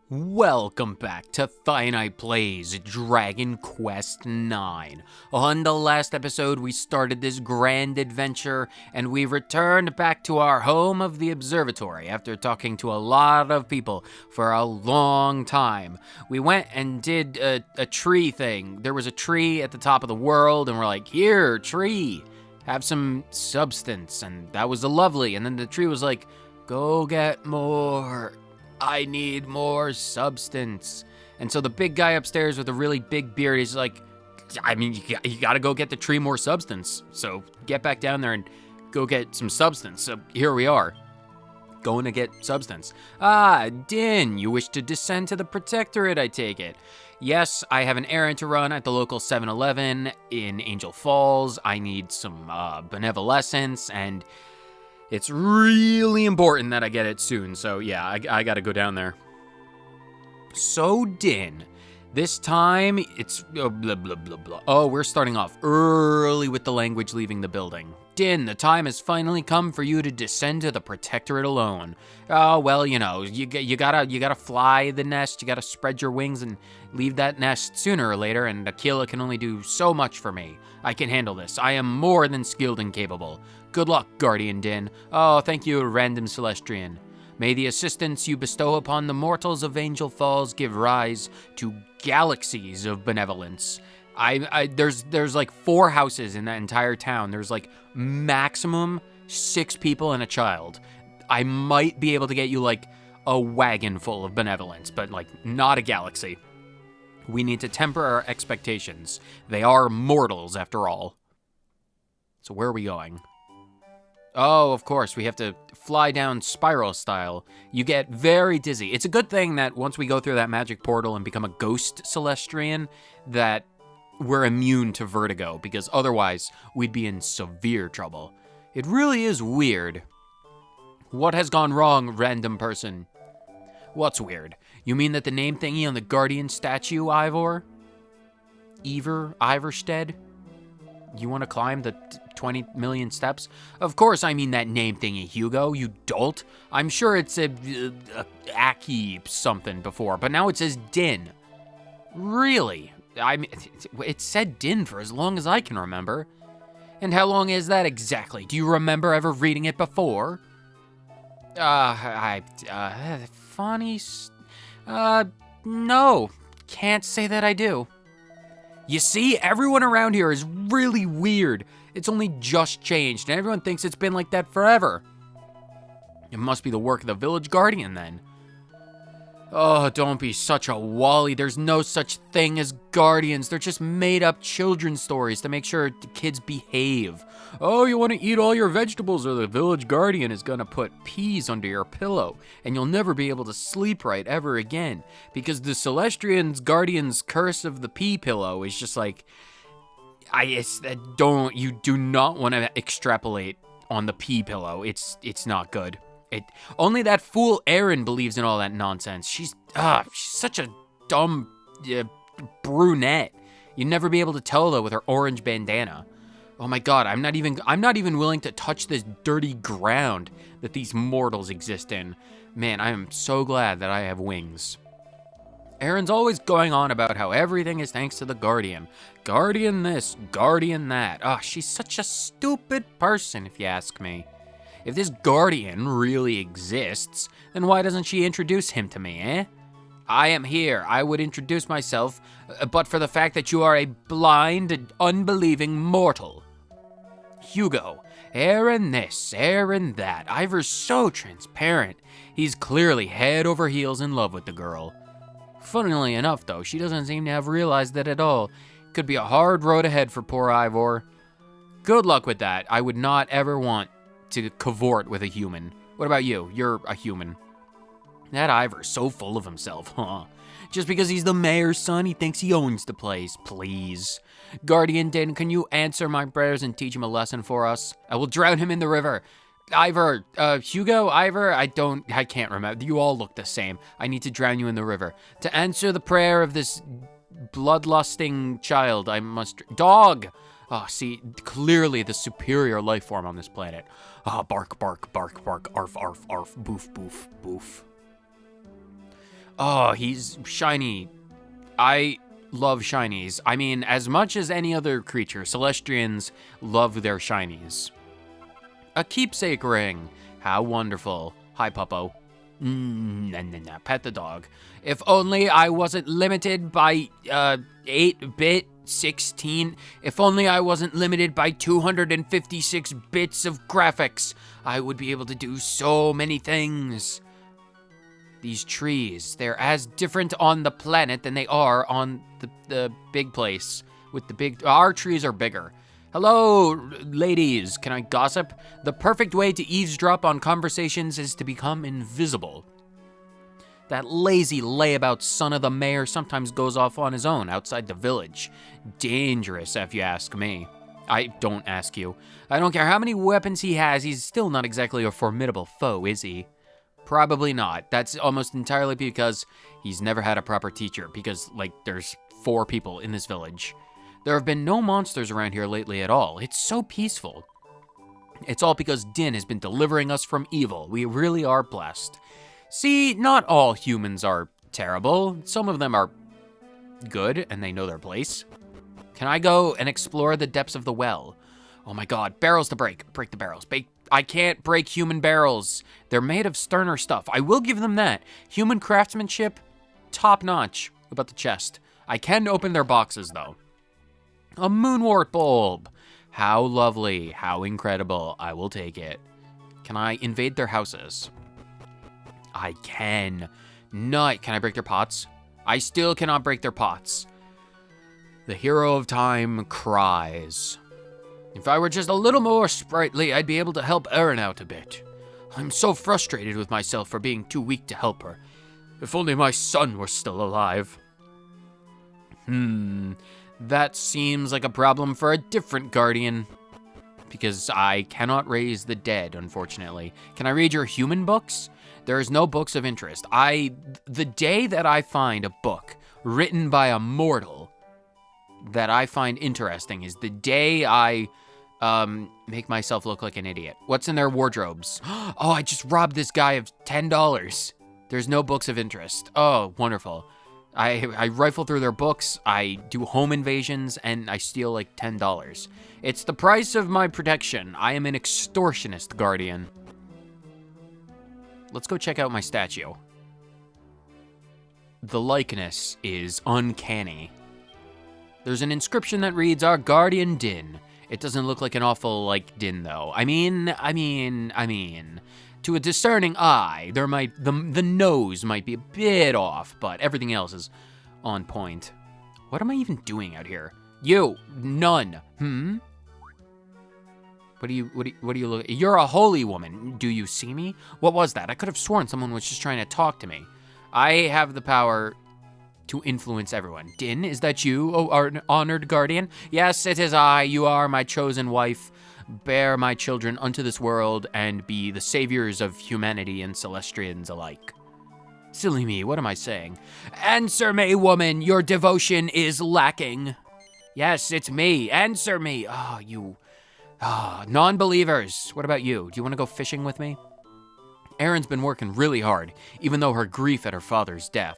Welcome back to Finite Plays Dragon Quest IX. On the last episode, we started this grand adventure, and we returned back to our home of the observatory after talking to a lot of people for a long time. We went and did a tree thing. There was a tree at the top of the world, and we're like, here, tree, have some substance, and that was lovely. And then the tree was like, go get more. I need more substance. And so the big guy upstairs with a really big beard is like, I mean, you gotta go get the tree more substance. So get back down there and go get some substance. So here we are, going to get substance. Ah, Dynne, you wish to descend to the Protectorate, I take it. Yes, I have an errand to run at the local 7-Eleven in Angel Falls. I need some benevolescence, and it's really important that I get it soon, so yeah, I gotta go down there. So, Dynne, this time it's blah, blah, blah, blah. Oh, we're starting off early with the language leaving the building. Dynne, the time has finally come for you to descend to the Protectorate alone. Oh, well, you know, you gotta fly the nest, you gotta spread your wings and leave that nest sooner or later, and Aquila can only do so much for me. I can handle this. I am more than skilled and capable. Good luck, Guardian Dynne. Oh, thank you, Random Celestrian. May the assistance you bestow upon the mortals of Angel Falls give rise to galaxies of benevolence. There's like 4 houses in that entire town. There's like maximum 6 people and a child. I might be able to get you like a wagon full of benevolence, but like not a galaxy. We need to temper our expectations. They are mortals after all. So where are we going? Oh, of course, we have to fly down spiral style. You get very dizzy. It's a good thing that once we go through that magic portal and become a ghost Celestrian, that we're immune to vertigo, because otherwise we'd be in severe trouble. It really is weird. What has gone wrong, random person? What's weird? You mean that the name thingy on the Guardian statue, Ivor? Iverstead? You want to climb the 20 million steps? Of course I mean that name thingy, Hugo, you dolt. I'm sure it said Aki something before, but now it says Dynne. Really? I mean, it said Dynne for as long as I can remember. And how long is that exactly? Do you remember ever reading it before? No. Can't say that I do. You see, everyone around here is really weird. It's only just changed, and everyone thinks it's been like that forever. It must be the work of the village guardian, then. Oh, don't be such a wally. There's no such thing as guardians. They're just made-up children's stories to make sure the kids behave. Oh, you want to eat all your vegetables, or the village guardian is gonna put peas under your pillow, and you'll never be able to sleep right ever again, because the Celestrian's guardian's curse of the pea pillow is just like, you do not want to extrapolate on the pea pillow. It's not good. Only that fool Erin believes in all that nonsense. She's such a dumb brunette. You'd never be able to tell, though, with her orange bandana. Oh my god, I'm not even willing to touch this dirty ground that these mortals exist in. Man, I am so glad that I have wings. Erin's always going on about how everything is thanks to the Guardian. Guardian this, Guardian that. She's such a stupid person, if you ask me. If this Guardian really exists, then why doesn't she introduce him to me, eh? I am here. I would introduce myself, but for the fact that you are a blind and unbelieving mortal. Hugo, Erin this, Erin that. Ivor's so transparent. He's clearly head over heels in love with the girl. Funnily enough, though, she doesn't seem to have realized that at all. Could be a hard road ahead for poor Ivor. Good luck with that. I would not ever want to cavort with a human. What about you? You're a human. That Ivor's so full of himself, huh? Just because he's the mayor's son, he thinks he owns the place. Please. Guardian Dynne, can you answer my prayers and teach him a lesson for us? I will drown him in the river. Ivor, Hugo, Ivor, I can't remember. You all look the same. I need to drown you in the river. To answer the prayer of this bloodlusting child, I must... Dog! Oh, see, clearly the superior life form on this planet. Bark, bark, bark, bark, arf, arf, arf, boof, boof, boof. Oh, he's shiny. I love shinies. I mean, as much as any other creature, Celestrians love their shinies. A keepsake ring. How wonderful. Hi, Puppo. Nah, pet the dog. If only I wasn't limited by 8-bit 16. If only I wasn't limited by 256 bits of graphics. I would be able to do so many things. These trees, they're as different on the planet than they are on the big place. Our trees are bigger. Hello, ladies, can I gossip? The perfect way to eavesdrop on conversations is to become invisible. That lazy layabout son of the mayor sometimes goes off on his own outside the village. Dangerous, if you ask me. I don't ask you. I don't care how many weapons he has, he's still not exactly a formidable foe, is he? Probably not. That's almost entirely because he's never had a proper teacher, because, there's 4 people in this village. There have been no monsters around here lately at all. It's so peaceful. It's all because Dynne has been delivering us from evil. We really are blessed. See, not all humans are terrible. Some of them are good, and they know their place. Can I go and explore the depths of the well? Oh my god, barrels to break. Break the barrels. I can't break human barrels. They're made of sterner stuff. I will give them that. Human craftsmanship, top notch. What about the chest? I can open their boxes, though. A moonwort bulb. How lovely. How incredible. I will take it. Can I invade their houses? I can. Nut. Can I break their pots? I still cannot break their pots. The hero of time cries. If I were just a little more sprightly, I'd be able to help Erin out a bit. I'm so frustrated with myself for being too weak to help her. If only my son were still alive. That seems like a problem for a different guardian. Because I cannot raise the dead, unfortunately. Can I read your human books? There is no books of interest. The day that I find a book written by a mortal that I find interesting is the day I make myself look like an idiot. What's in their wardrobes? Oh, I just robbed this guy of $10. There's no books of interest. Oh, wonderful. I rifle through their books, I do home invasions, and I steal like $10. It's the price of my protection. I am an extortionist guardian. Let's go check out my statue. The likeness is uncanny. There's an inscription that reads, "Our guardian Dynne." It doesn't look like an awful like Dynne though. I mean, to a discerning eye, the nose might be a bit off, but everything else is on point. What am I even doing out here? You, none. What do you look? You're a holy woman. Do you see me? What was that? I could have sworn someone was just trying to talk to me. I have the power to influence everyone. Dynne, is that you, oh, our honored guardian? Yes, it is I. You are my chosen wife. Bear my children unto this world and be the saviors of humanity and Celestrians alike. Silly me, what am I saying? Answer me, woman, your devotion is lacking. Yes, it's me. Answer me. Non-believers. What about you? Do you want to go fishing with me? Erin's been working really hard, even though her grief at her father's death.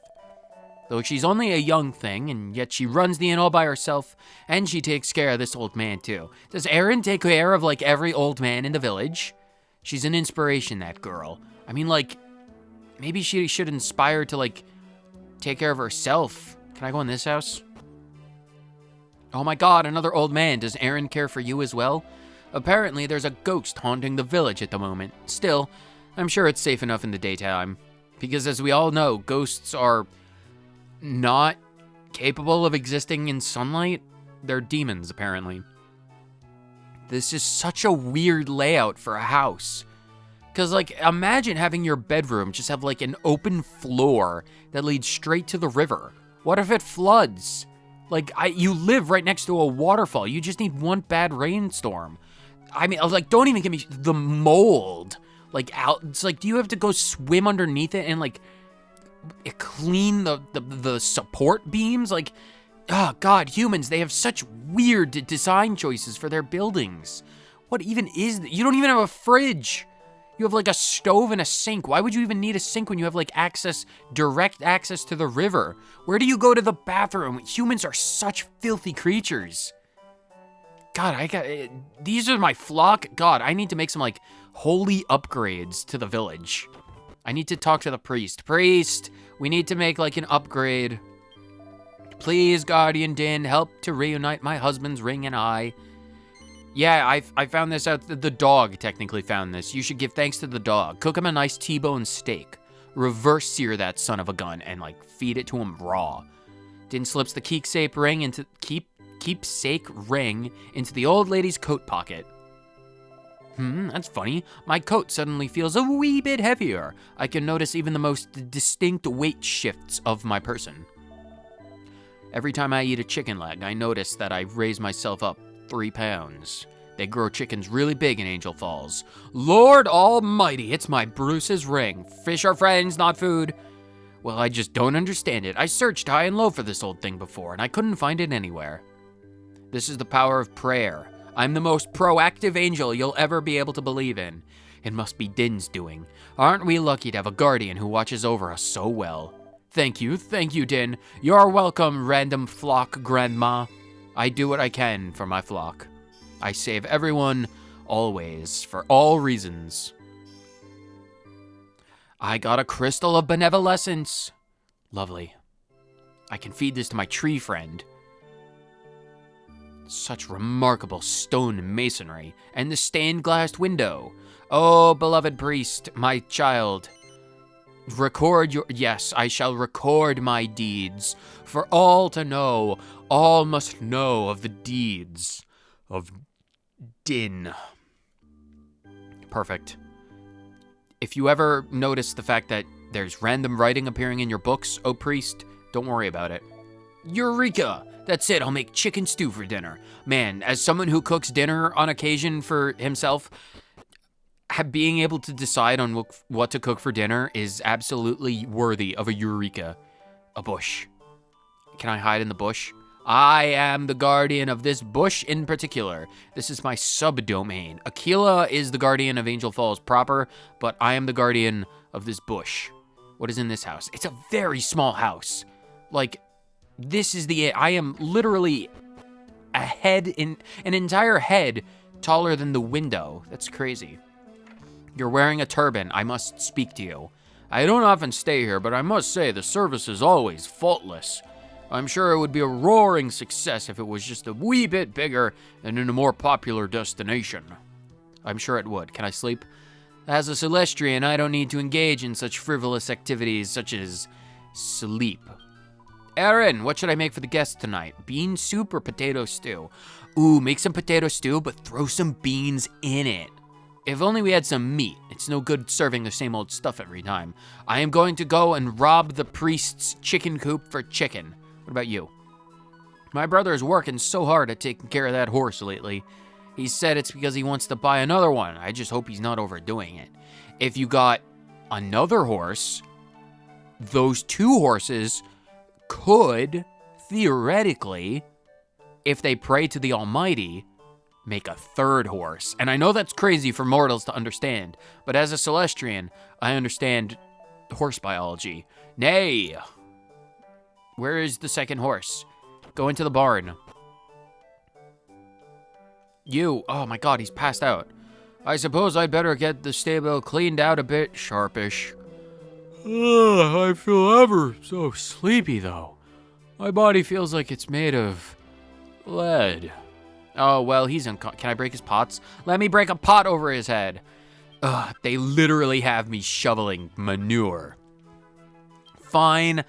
Though she's only a young thing, and yet she runs the inn all by herself, and she takes care of this old man too. Does Erin take care of, like, every old man in the village? She's an inspiration, that girl. I mean, like, maybe she should inspire to, like, take care of herself. Can I go in this house? Oh my god, another old man. Does Erin care for you as well? Apparently, there's a ghost haunting the village at the moment. Still, I'm sure it's safe enough in the daytime. Because as we all know, ghosts are not capable of existing in sunlight. They're demons, apparently. This is such a weird layout for a house. Because, like, imagine having your bedroom just have, like, an open floor that leads straight to the river. What if it floods? Like, you live right next to a waterfall. You just need one bad rainstorm. I mean, like, don't even give me the mold. Like, it's like, do you have to go swim underneath it and, like, clean the support beams? Like, oh god, humans, they have such weird design choices for their buildings. What even is that? You don't even have a fridge. You have like a stove and a sink. Why would you even need a sink when you have like direct access to the river? Where do you go to the bathroom? Humans are such filthy creatures. God, these are my flock. God, I need to make some like holy upgrades to the village. I need to talk to the priest. Priest, we need to make like an upgrade. Please, Guardian Dynne, help to reunite my husband's ring and I. Yeah, I found this out. The dog technically found this. You should give thanks to the dog. Cook him a nice T-bone steak. Reverse sear that son of a gun and like feed it to him raw. Dynne slips the keepsake ring into the old lady's coat pocket. That's funny. My coat suddenly feels a wee bit heavier. I can notice even the most distinct weight shifts of my person. Every time I eat a chicken leg, I notice that I raise myself up 3 pounds. They grow chickens really big in Angel Falls. Lord Almighty, it's my Bruce's ring. Fish are friends, not food. Well, I just don't understand it. I searched high and low for this old thing before, and I couldn't find it anywhere. This is the power of prayer. I'm the most proactive angel you'll ever be able to believe in. It must be Dynne's doing. Aren't we lucky to have a guardian who watches over us so well? Thank you, Dynne. You're welcome, random flock grandma. I do what I can for my flock. I save everyone, always, for all reasons. I got a crystal of benevolence. Lovely. I can feed this to my tree friend. Such remarkable stone masonry, and the stained glass window. Oh, beloved priest, my child. Yes, I shall record my deeds, for all to know. All must know of the deeds of Dynne. Perfect. If you ever notice the fact that there's random writing appearing in your books, oh priest, don't worry about it. Eureka! That's it, I'll make chicken stew for dinner. Man, as someone who cooks dinner on occasion for himself, being able to decide on what to cook for dinner is absolutely worthy of a eureka. A bush. Can I hide in the bush? I am the guardian of this bush in particular. This is my subdomain. Aquila is the guardian of Angel Falls proper, but I am the guardian of this bush. What is in this house? It's a very small house. Like, I am literally an entire head taller than the window. That's crazy. You're wearing a turban. I must speak to you. I don't often stay here, but I must say the service is always faultless. I'm sure it would be a roaring success if it was just a wee bit bigger and in a more popular destination. I'm sure it would. Can I sleep? As a Celestrian, I don't need to engage in such frivolous activities such as sleep. Aaron, what should I make for the guests tonight? Bean soup or potato stew? Ooh, make some potato stew, but throw some beans in it. If only we had some meat. It's no good serving the same old stuff every time. I am going to go and rob the priest's chicken coop for chicken. What about you? My brother is working so hard at taking care of that horse lately. He said it's because he wants to buy another one. I just hope he's not overdoing it. If you got another horse, those 2 horses could, theoretically, if they pray to the Almighty, make a 3rd horse. And I know that's crazy for mortals to understand, but as a Celestrian, I understand horse biology. Nay! Where is the 2nd horse? Go into the barn. Oh my god, he's passed out. I suppose I'd better get the stable cleaned out a bit sharpish. I feel ever so sleepy, though. My body feels like it's made of lead. Oh, well, can I break his pots? Let me break a pot over his head. They literally have me shoveling manure. Fine.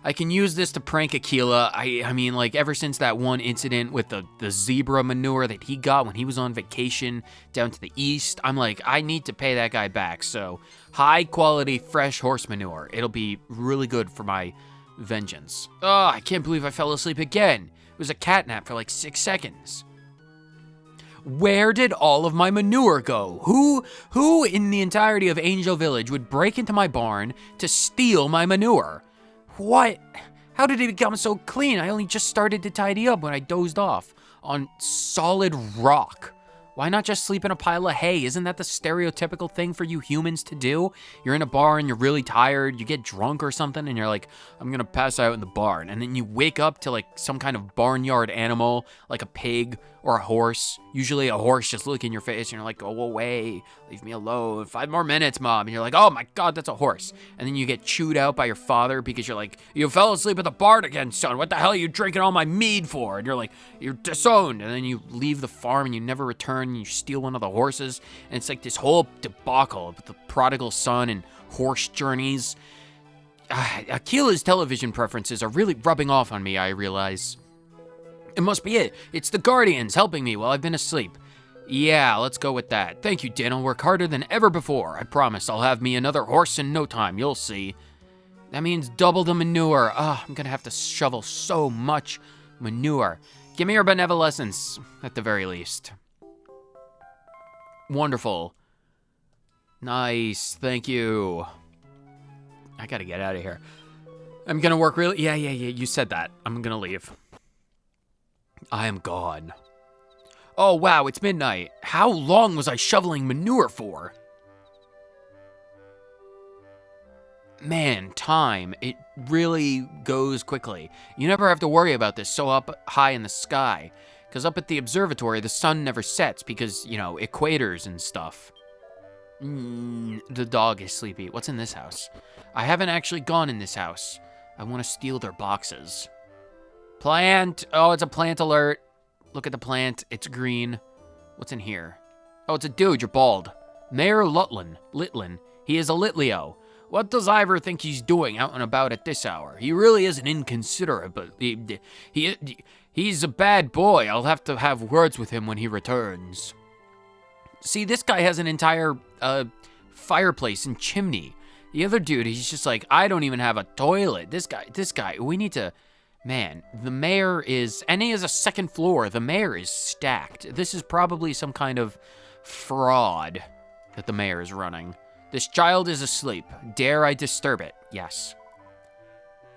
I can use this to prank Aquila. I mean, like, ever since that one incident with the zebra manure that he got when he was on vacation down to the east, I'm like, I need to pay that guy back. So, high-quality, fresh horse manure. It'll be really good for my vengeance. I can't believe I fell asleep again. It was a cat nap for like 6 seconds. Where did all of my manure go? Who in the entirety of Angel Village would break into my barn to steal my manure? What? How did it become so clean? I only just started to tidy up when I dozed off on solid rock. Why not just sleep in a pile of hay? Isn't that the stereotypical thing for you humans to do? You're in a bar and you're really tired, you get drunk or something, and you're like, I'm gonna pass out in the barn. And then you wake up to like some kind of barnyard animal, like a pig or a horse. Usually a horse just look in your face and you're like, go away, leave me alone, 5 more minutes, Mom. And you're like, oh my God, that's a horse. And then you get chewed out by your father because you're like, you fell asleep at the barn again, son. What the hell are you drinking all my mead for? And you're like, you're disowned. And then you leave the farm and you never return and you steal one of the horses. And it's like this whole debacle with the prodigal son and horse journeys. Akila's television preferences are really rubbing off on me, I realize. It must be it. It's the Guardians helping me while I've been asleep. Yeah, let's go with that. Thank you, Dynne. I'll work harder than ever before. I promise I'll have me another horse in no time. You'll see. That means double the manure. I'm gonna have to shovel so much manure. Give me your benevolence, at the very least. Wonderful. Nice, thank you. I gotta get out of here. I'm gonna work really... Yeah, you said that. I'm gonna leave. I am gone. Oh, wow, it's midnight. How long was I shoveling manure for? Man, time, it really goes quickly. You never have to worry about this so up high in the sky. Because up at the observatory, the sun never sets because, you know, equators and stuff. The dog is sleepy. What's in this house? I haven't actually gone in this house. I want to steal their boxes. Plant. Oh, it's a plant alert. Look at the plant. It's green. What's in here? Oh, it's a dude. You're bald. Mayor Litlin. He is a Litlio. What does Ivor think he's doing out and about at this hour? He really isn't inconsiderate, but he's a bad boy. I'll have to have words with him when he returns. See, this guy has an entire fireplace and chimney. The other dude, he's just like, I don't even have a toilet. This guy, we need to... Man, the mayor is... And he has a second floor. The mayor is stacked. This is probably some kind of fraud that the mayor is running. This child is asleep. Dare I disturb it? Yes.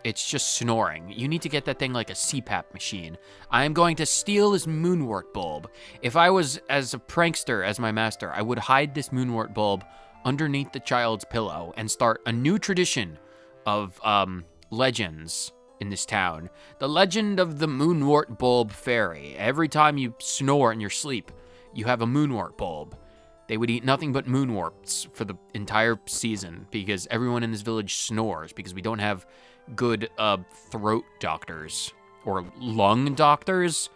It's just snoring. You need to get that thing like a CPAP machine. I am going to steal this moonwort bulb. If I was as a prankster as my master, I would hide this moonwort bulb underneath the child's pillow and start a new tradition of legends in this town. The legend of the moonwort bulb fairy. Every time you snore in your sleep, you have a moonwort bulb. They would eat nothing but moonworts for the entire season because everyone in this village snores because we don't have good throat doctors or lung doctors.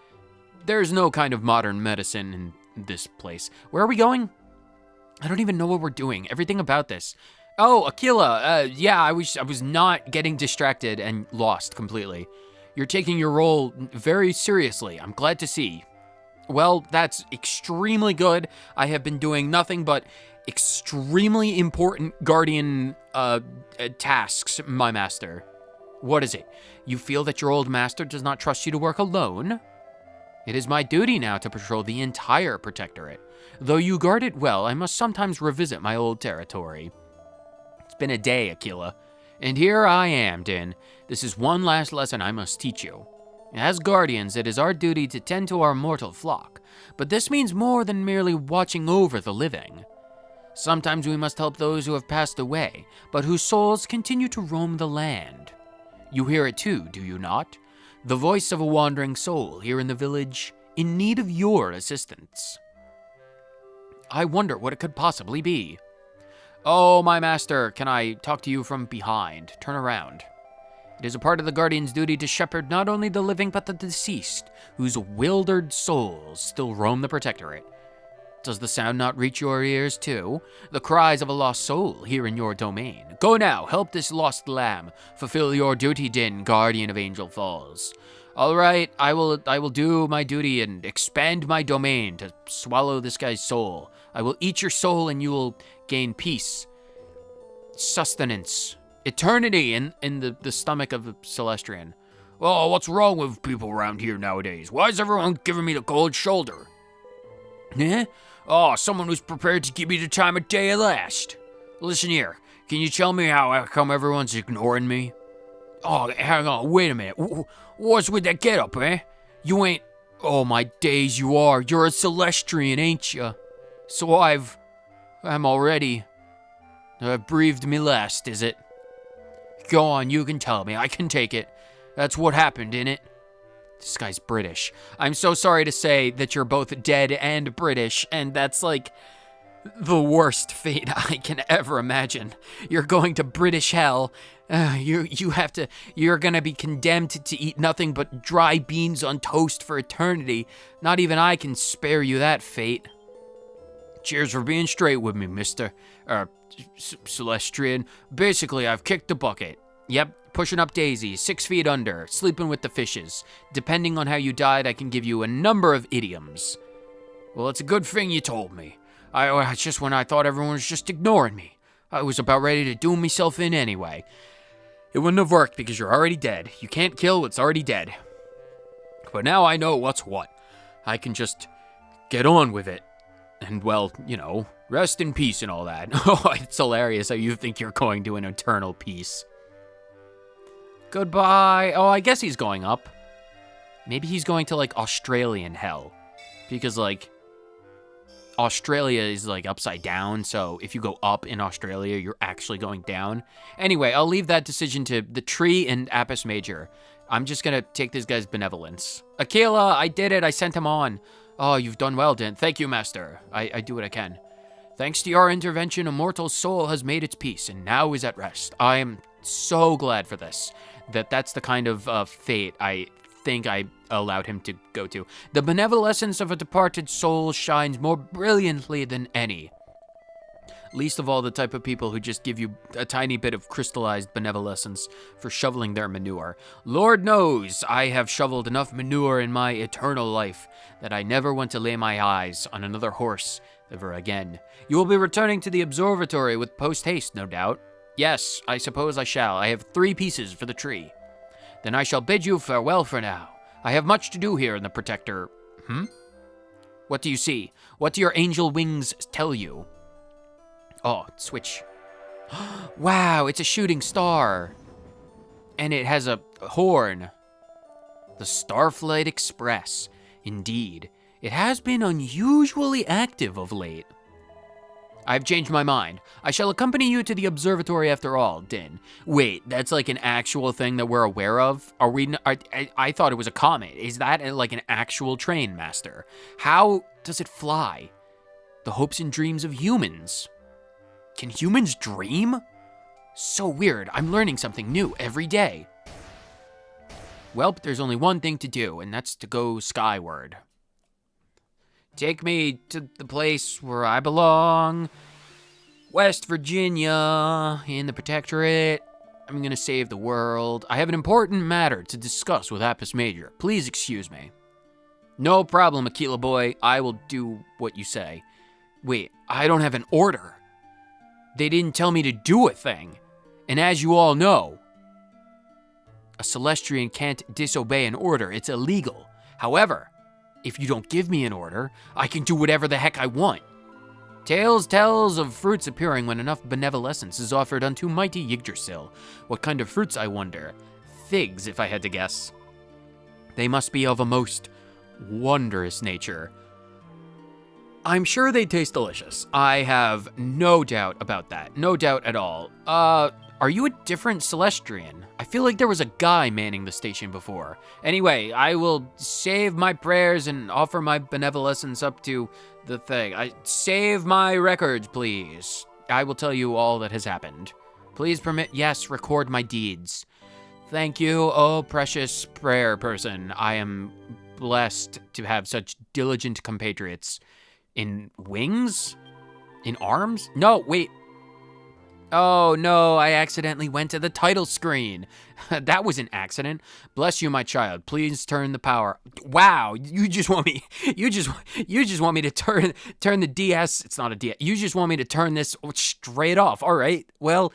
There's no kind of modern medicine in this place. Where are we going? I don't even know what we're doing. Everything about this. Oh, Akila, yeah, I was not getting distracted and lost completely. You're taking your role very seriously. I'm glad to see. Well, that's extremely good. I have been doing nothing but extremely important guardian tasks, my master. What is it? You feel that your old master does not trust you to work alone? It is my duty now to patrol the entire Protectorate. Though you guard it well, I must sometimes revisit my old territory. It's been a day, Akila. And here I am, Dynne. This is one last lesson I must teach you. As guardians, it is our duty to tend to our mortal flock, but this means more than merely watching over the living. Sometimes we must help those who have passed away, but whose souls continue to roam the land. You hear it too, do you not? The voice of a wandering soul here in the village, in need of your assistance. I wonder what it could possibly be. Oh, my master, can I talk to you from behind? Turn around. It is a part of the Guardian's duty to shepherd not only the living but the deceased, whose wildered souls still roam the Protectorate. Does the sound not reach your ears too? The cries of a lost soul here in your domain. Go now, help this lost lamb. Fulfill your duty, Dynne, Guardian of Angel Falls. All right, I will do my duty and expand my domain to swallow this guy's soul. I will eat your soul and you will gain peace, sustenance, eternity in the stomach of the Celestrian. Oh, what's wrong with people around here nowadays? Why is everyone giving me the cold shoulder? Eh? Oh, someone who's prepared to give me the time of day at last. Listen here, can you tell me how come everyone's ignoring me? Oh, hang on, wait a minute. What's with that getup, eh? You ain't Oh my days, you are. You're a Celestrian, ain't ya? So I'm already... I've breathed me last, is it? Go on, you can tell me. I can take it. That's what happened, innit? This guy's British. I'm so sorry to say that you're both dead and British, and that's like the worst fate I can ever imagine. You're going to British hell. You're gonna be condemned to eat nothing but dry beans on toast for eternity. Not even I can spare you that fate. Cheers for being straight with me, Mr. Celestrian. Basically, I've kicked the bucket. Yep, pushing up daisies, 6 feet under, sleeping with the fishes. Depending on how you died, I can give you a number of idioms. Well, it's a good thing you told me. It's just when I thought everyone was just ignoring me. I was about ready to do myself in anyway. It wouldn't have worked because you're already dead. You can't kill what's already dead. But now I know what's what. I can just get on with it. And, well, you know, rest in peace and all that. Oh, it's hilarious how you think you're going to an eternal peace. Goodbye. Oh, I guess he's going up. Maybe he's going to, like, Australian hell. Because, like, Australia is, like, upside down. So if you go up in Australia, you're actually going down. Anyway, I'll leave that decision to the tree and Apis Major. I'm just going to take this guy's benevolence. Aquila, I did it. I sent him on. Oh, you've done well, Dynne. Thank you, Master. I do what I can. Thanks to your intervention, Immortal's soul has made its peace and now is at rest. I am so glad for this. That's the kind of fate I think I allowed him to go to. The benevolence of a departed soul shines more brilliantly than any. Least of all the type of people who just give you a tiny bit of crystallized benevolence for shoveling their manure. Lord knows I have shoveled enough manure in my eternal life that I never want to lay my eyes on another horse ever again. You will be returning to the observatory with post-haste, no doubt. Yes, I suppose I shall. I have 3 pieces for the tree. Then I shall bid you farewell for now. I have much to do here in the Protector... What do you see? What do your angel wings tell you? Oh, switch. Wow, it's a shooting star. And it has a horn. The Starflight Express. Indeed, it has been unusually active of late. I've changed my mind. I shall accompany you to the observatory after all, Dynne. Wait, that's like an actual thing that we're aware of? I thought it was a comet. Is that like an actual train, Master? How does it fly? The hopes and dreams of humans. Can humans dream? So weird. I'm learning something new every day. Well, there's only one thing to do, and that's to go skyward. Take me to the place where I belong. West Virginia, in the Protectorate. I'm gonna save the world. I have an important matter to discuss with Apis Major. Please excuse me. No problem, Aquila boy. I will do what you say. Wait, I don't have an order. They didn't tell me to do a thing. And as you all know, a Celestrian can't disobey an order. It's illegal. However, if you don't give me an order, I can do whatever the heck I want. Tales tells of fruits appearing when enough benevolence is offered unto mighty Yggdrasil. What kind of fruits, I wonder? Figs, if I had to guess. They must be of a most wondrous nature. I'm sure they taste delicious. I have no doubt about that. No doubt at all. Are you a different Celestrian? I feel like there was a guy manning the station before. Anyway, I will save my prayers and offer my benevolence up to the thing. Save my records, please. I will tell you all that has happened. Please record my deeds. Thank you, oh precious prayer person. I am blessed to have such diligent compatriots. In wings? In arms? No, wait. Oh no, I accidentally went to the title screen. That was an accident. Bless you, my child. Please turn the power. Wow, you just want me to turn the DS. It's not a DS. You just want me to turn this straight off. All right. Well,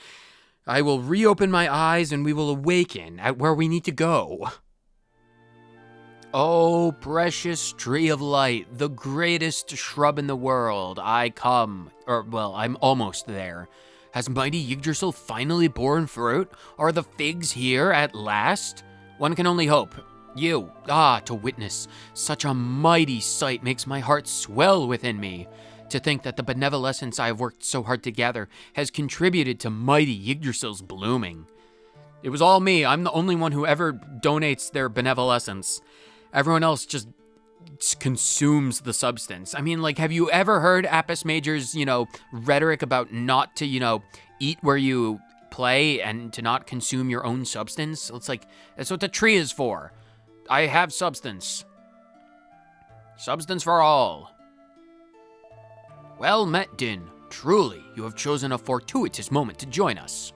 I will reopen my eyes and we will awaken at where we need to go. Oh, precious tree of light, the greatest shrub in the world, I come. I'm almost there. Has mighty Yggdrasil finally borne fruit? Are the figs here at last? One can only hope. To witness such a mighty sight makes my heart swell within me. To think that the benevolence I have worked so hard to gather has contributed to mighty Yggdrasil's blooming. It was all me. I'm the only one who ever donates their benevolence. Everyone else just consumes the substance. I mean, like, have you ever heard Apis Major's, rhetoric about not to, eat where you play and to not consume your own substance? It's like, that's what the tree is for. I have substance. Substance for all. Well met, Dynne. Truly, you have chosen a fortuitous moment to join us.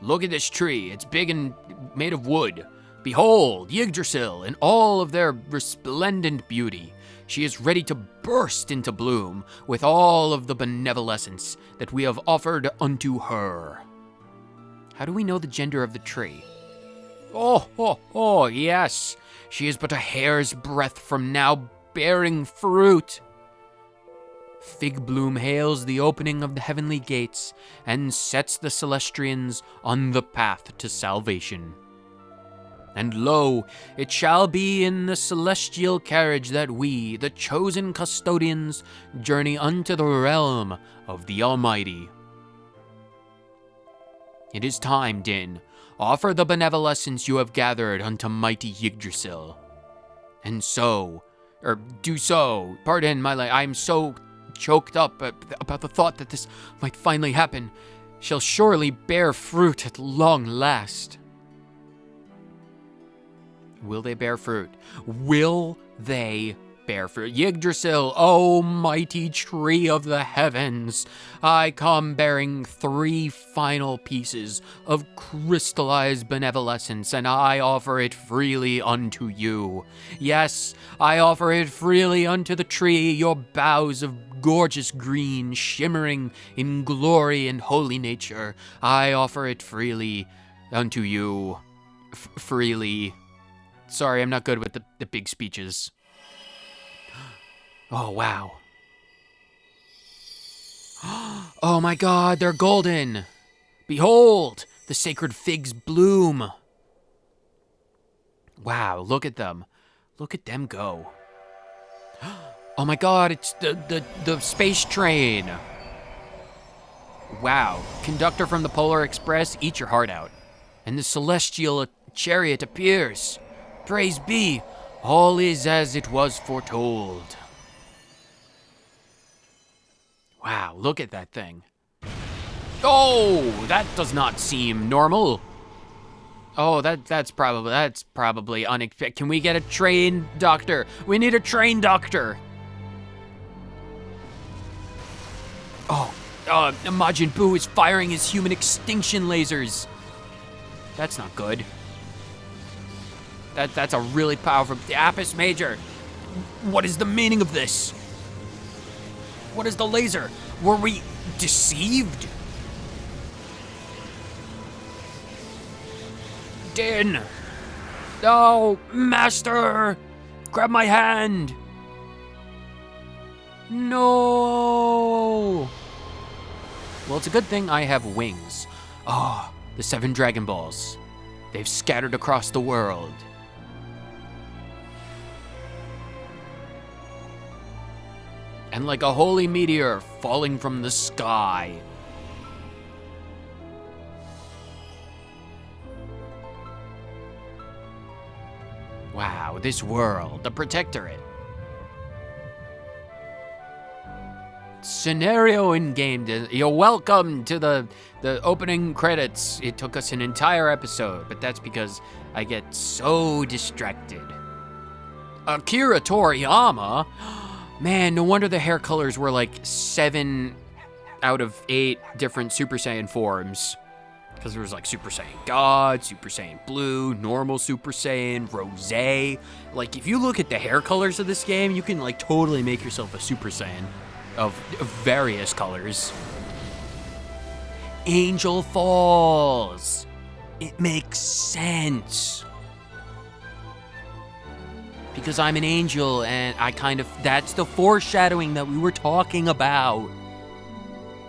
Look at this tree. It's big and made of wood. Behold, Yggdrasil in all of their resplendent beauty. She is ready to burst into bloom with all of the benevolence that we have offered unto her. How do we know the gender of the tree? Oh, yes. She is but a hair's breadth from now bearing fruit. Fig bloom hails the opening of the heavenly gates and sets the Celestrians on the path to salvation. And lo, it shall be in the celestial carriage that we, the chosen custodians, journey unto the realm of the Almighty. It is time, Dynne. Offer the benevolence you have gathered unto mighty Yggdrasil. And do so. Pardon my I'm so choked up about the thought that this might finally happen. Shall surely bear fruit at long last. Will they bear fruit? Will they bear fruit? Yggdrasil, O mighty tree of the heavens, I come bearing 3 final pieces of crystallized benevolence, and I offer it freely unto you. Yes, I offer it freely unto the tree, your boughs of gorgeous green, shimmering in glory and holy nature. I offer it freely unto you. Freely. Sorry, I'm not good with the big speeches. Oh, wow. Oh my god, they're golden. Behold, the sacred figs bloom. Wow, look at them. Look at them go. Oh my god, it's the space train. Wow, conductor from the Polar Express, eat your heart out. And the celestial chariot appears. Praise be, all is as it was foretold. Wow, look at that thing. Oh, that does not seem normal. Oh, that's probably unexpected. Can we get a trained doctor? We need a trained doctor. Oh, Majin Buu is firing his human extinction lasers. That's not good. That's a really powerful... Apis Major, what is the meaning of this? What is the laser? Were we deceived? Dynne! No, Master! Grab my hand! No! Well, it's a good thing I have wings. Oh, the 7 Dragon Balls. They've scattered across the world. And like a holy meteor falling from the sky. Wow, this world, the Protectorate. Scenario in game. You're welcome to the opening credits. It took us an entire episode, but that's because I get so distracted. Akira Toriyama? Man, no wonder the hair colors were like 7 out of 8 different Super Saiyan forms. Because there was like Super Saiyan God, Super Saiyan Blue, normal Super Saiyan, Rosé. Like, if you look at the hair colors of this game, you can like totally make yourself a Super Saiyan of various colors. Angel Falls. It makes sense. Because I'm an angel, and that's the foreshadowing that we were talking about.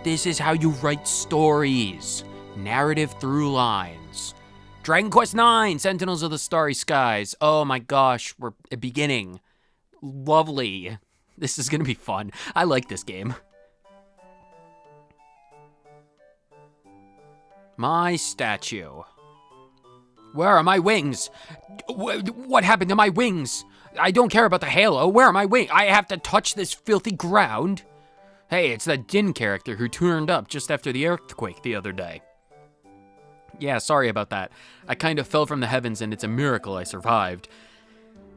This is how you write stories. Narrative through lines. Dragon Quest IX, Sentinels of the Starry Skies. Oh my gosh, we're beginning. Lovely. This is gonna be fun. I like this game. My statue. Where are my wings? What happened to my wings? I don't care about the halo. Where are my wings? I have to touch this filthy ground. Hey, it's that Dynne character who turned up just after the earthquake the other day. Yeah, sorry about that. I kind of fell from the heavens and it's a miracle I survived.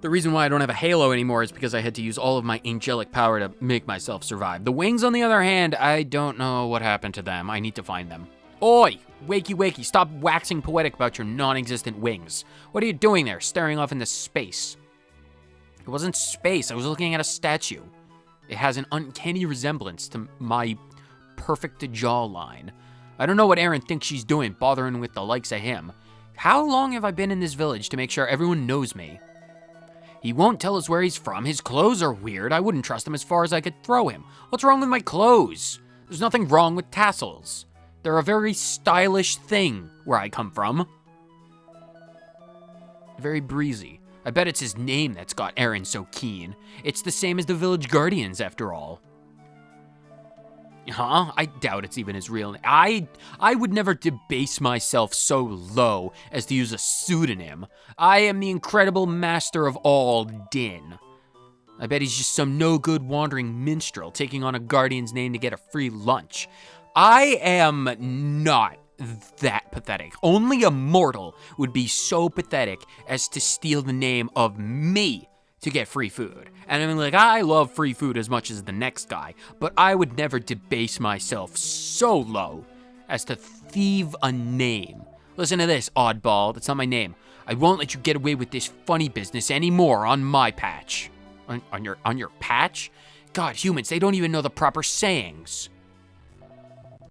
The reason why I don't have a halo anymore is because I had to use all of my angelic power to make myself survive. The wings, on the other hand, I don't know what happened to them. I need to find them. Oi! Wakey wakey, stop waxing poetic about your non-existent wings. What are you doing there, staring off into space? It wasn't space, I was looking at a statue. It has an uncanny resemblance to my perfect jawline. I don't know what Erin thinks she's doing, bothering with the likes of him. How long have I been in this village to make sure everyone knows me? He won't tell us where he's from. His clothes are weird. I wouldn't trust him as far as I could throw him. What's wrong with my clothes? There's nothing wrong with tassels. They're a very stylish thing where I come from. Very breezy. I bet it's his name that's got Erin so keen. It's the same as the village guardians, after all. Huh? I doubt it's even his real name. I would never debase myself so low as to use a pseudonym. I am the incredible master of all, Dynne. I bet he's just some no-good wandering minstrel taking on a guardian's name to get a free lunch. I am not that pathetic. Only a mortal would be so pathetic as to steal the name of me to get free food. And I mean, like, I love free food as much as the next guy, but I would never debase myself so low as to thieve a name. Listen to this, oddball. That's not my name. I won't let you get away with this funny business anymore on my patch. On your patch? God, humans, they don't even know the proper sayings.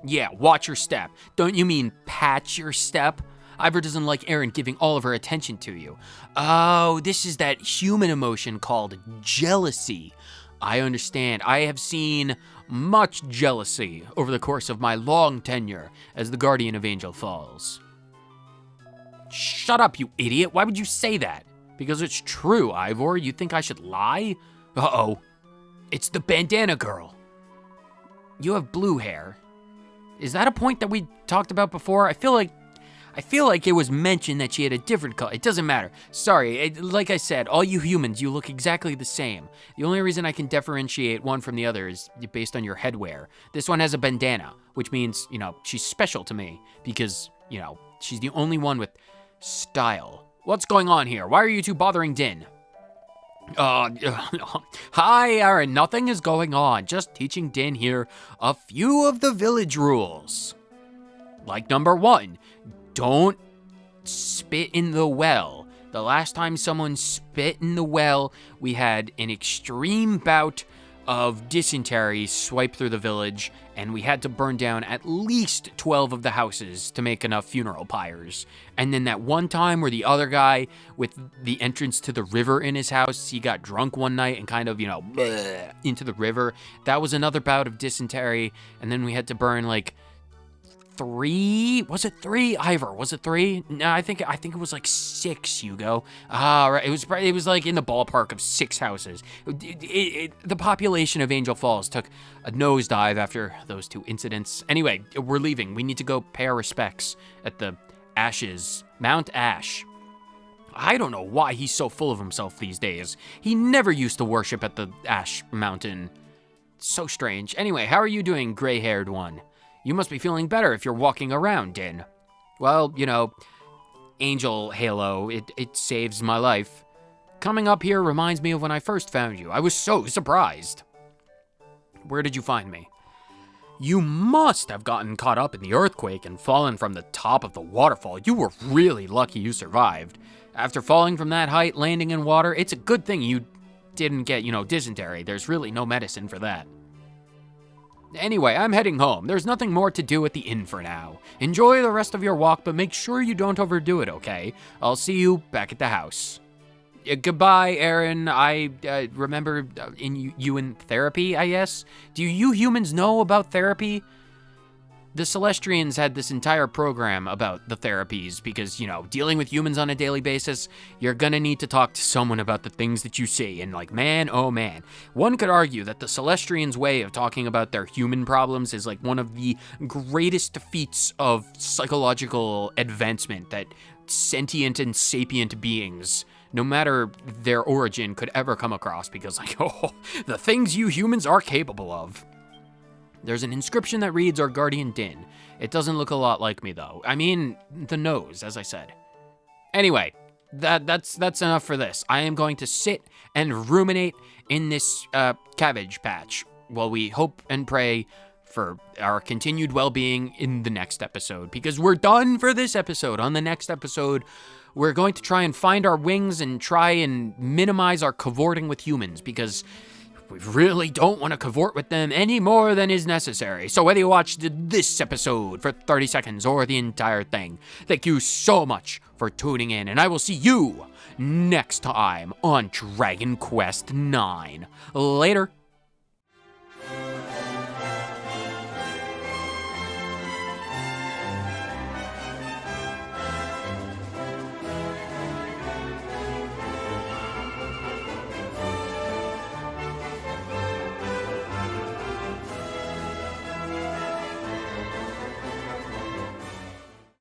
Yeah, watch your step. Don't you mean patch your step? Ivor doesn't like Erin giving all of her attention to you. Oh, this is that human emotion called jealousy. I understand. I have seen much jealousy over the course of my long tenure as the guardian of Angel Falls. Shut up, you idiot. Why would you say that? Because it's true, Ivor. You think I should lie? Uh-oh. It's the bandana girl. You have blue hair. Is that a point that we talked about before? I feel like it was mentioned that she had a different color. It doesn't matter. Sorry, like I said, all you humans, you look exactly the same. The only reason I can differentiate one from the other is based on your headwear. This one has a bandana, which means, she's special to me because, she's the only one with style. What's going on here? Why are you two bothering Dynne? Hi, Erin. Nothing is going on. Just teaching Dynne here a few of the village rules. Like number 1, don't spit in the well. The last time someone spit in the well, we had an extreme bout of dysentery swipe through the village, and we had to burn down at least 12 of the houses to make enough funeral pyres. And then that one time where the other guy with the entrance to the river in his house, he got drunk one night and kind of, into the river. That was another bout of dysentery, and then we had to burn like 3? Was it 3? Ivor, was it 3? No, I think it was like 6, Hugo. Right. It was like in the ballpark of 6 houses. The population of Angel Falls took a nosedive after those 2 incidents. Anyway, we're leaving. We need to go pay our respects at the Ashes, Mount Ash. I don't know why he's so full of himself these days. He never used to worship at the Ash Mountain. So strange. Anyway, how are you doing, gray-haired one? You must be feeling better if you're walking around, Dynne. Well, Angel Halo, it saves my life. Coming up here reminds me of when I first found you. I was so surprised. Where did you find me? You must have gotten caught up in the earthquake and fallen from the top of the waterfall. You were really lucky you survived. After falling from that height, landing in water, it's a good thing you didn't get, dysentery. There's really no medicine for that. Anyway, I'm heading home. There's nothing more to do at the inn for now. Enjoy the rest of your walk, but make sure you don't overdo it, okay? I'll see you back at the house. Goodbye, Erin. I remember you in therapy, I guess? Do you humans know about therapy? the Celestrians had this entire program about the therapies because, dealing with humans on a daily basis, you're gonna need to talk to someone about the things that you see. And like, man, oh man. One could argue that the Celestrians' way of talking about their human problems is like one of the greatest feats of psychological advancement that sentient and sapient beings, no matter their origin, could ever come across, because like, oh, the things you humans are capable of. There's an inscription that reads, "Our guardian Dynne." It doesn't look a lot like me though. I mean, the nose, as I said. Anyway, that's enough for this. I am going to sit and ruminate in this cabbage patch while we hope and pray for our continued well-being in the next episode, because we're done for this episode. On the next episode, we're going to try and find our wings and try and minimize our cavorting with humans, because we really don't want to cavort with them any more than is necessary. So whether you watched this episode for 30 seconds or the entire thing, thank you so much for tuning in, and I will see you next time on Dragon Quest IX. Later.